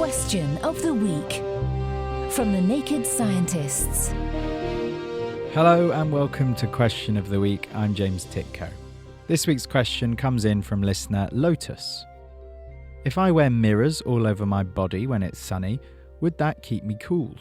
Question of the Week from the Naked Scientists. Hello and welcome to Question of the Week. I'm James Titko. This week's question comes in from listener Lotus. If I wear mirrors all over my body when it's sunny, would that keep me cool?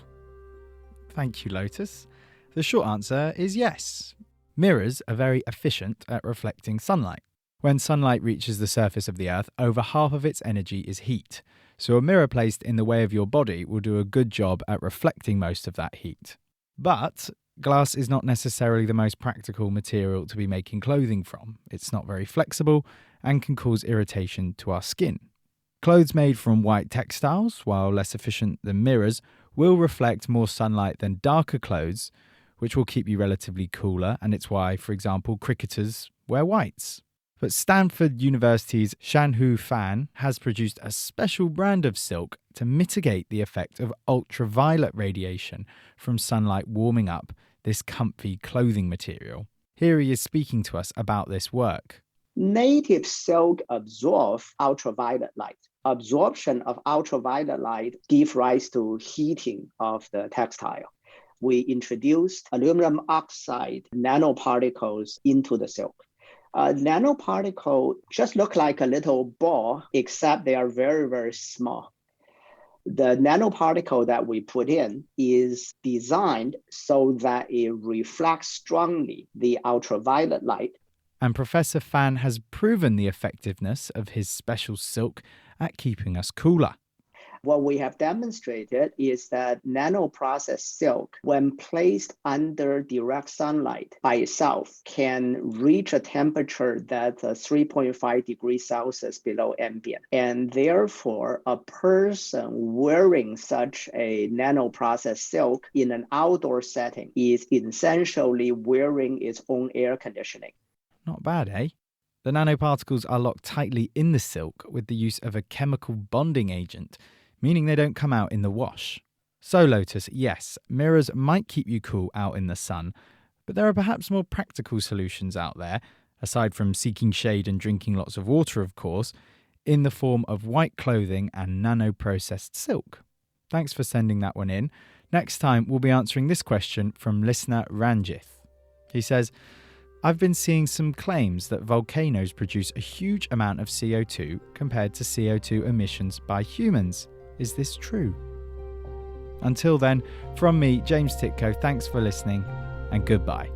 Thank you, Lotus. The short answer is yes. Mirrors are very efficient at reflecting sunlight. When sunlight reaches the surface of the Earth, over half of its energy is heat. So a mirror placed in the way of your body will do a good job at reflecting most of that heat. But glass is not necessarily the most practical material to be making clothing from. It's not very flexible and can cause irritation to our skin. Clothes made from white textiles, while less efficient than mirrors, will reflect more sunlight than darker clothes, which will keep you relatively cooler, and it's why, for example, cricketers wear whites. But Stanford University's Shanhu Fan has produced a special brand of silk to mitigate the effect of ultraviolet radiation from sunlight warming up this comfy clothing material. Here he is speaking to us about this work. Native silk absorbs ultraviolet light. Absorption of ultraviolet light gives rise to heating of the textile. We introduced aluminum oxide nanoparticles into the silk. Nanoparticle just look like a little ball, except they are very, very small. The nanoparticle that we put in is designed so that it reflects strongly the ultraviolet light. And Professor Fan has proven the effectiveness of his special silk at keeping us cooler. What we have demonstrated is that nanoprocessed silk, when placed under direct sunlight by itself, can reach a temperature that's 3.5 degrees Celsius below ambient. And therefore, a person wearing such a nanoprocessed silk in an outdoor setting is essentially wearing its own air conditioning. Not bad, eh? The nanoparticles are locked tightly in the silk with the use of a chemical bonding agent, meaning they don't come out in the wash. So Lotus, yes, mirrors might keep you cool out in the sun, but there are perhaps more practical solutions out there, aside from seeking shade and drinking lots of water, of course, in the form of white clothing and nano-processed silk. Thanks for sending that one in. Next time, we'll be answering this question from listener Ranjith. He says, I've been seeing some claims that volcanoes produce a huge amount of CO2 compared to CO2 emissions by humans. Is this true? Until then, from me, James Titko, thanks for listening and goodbye.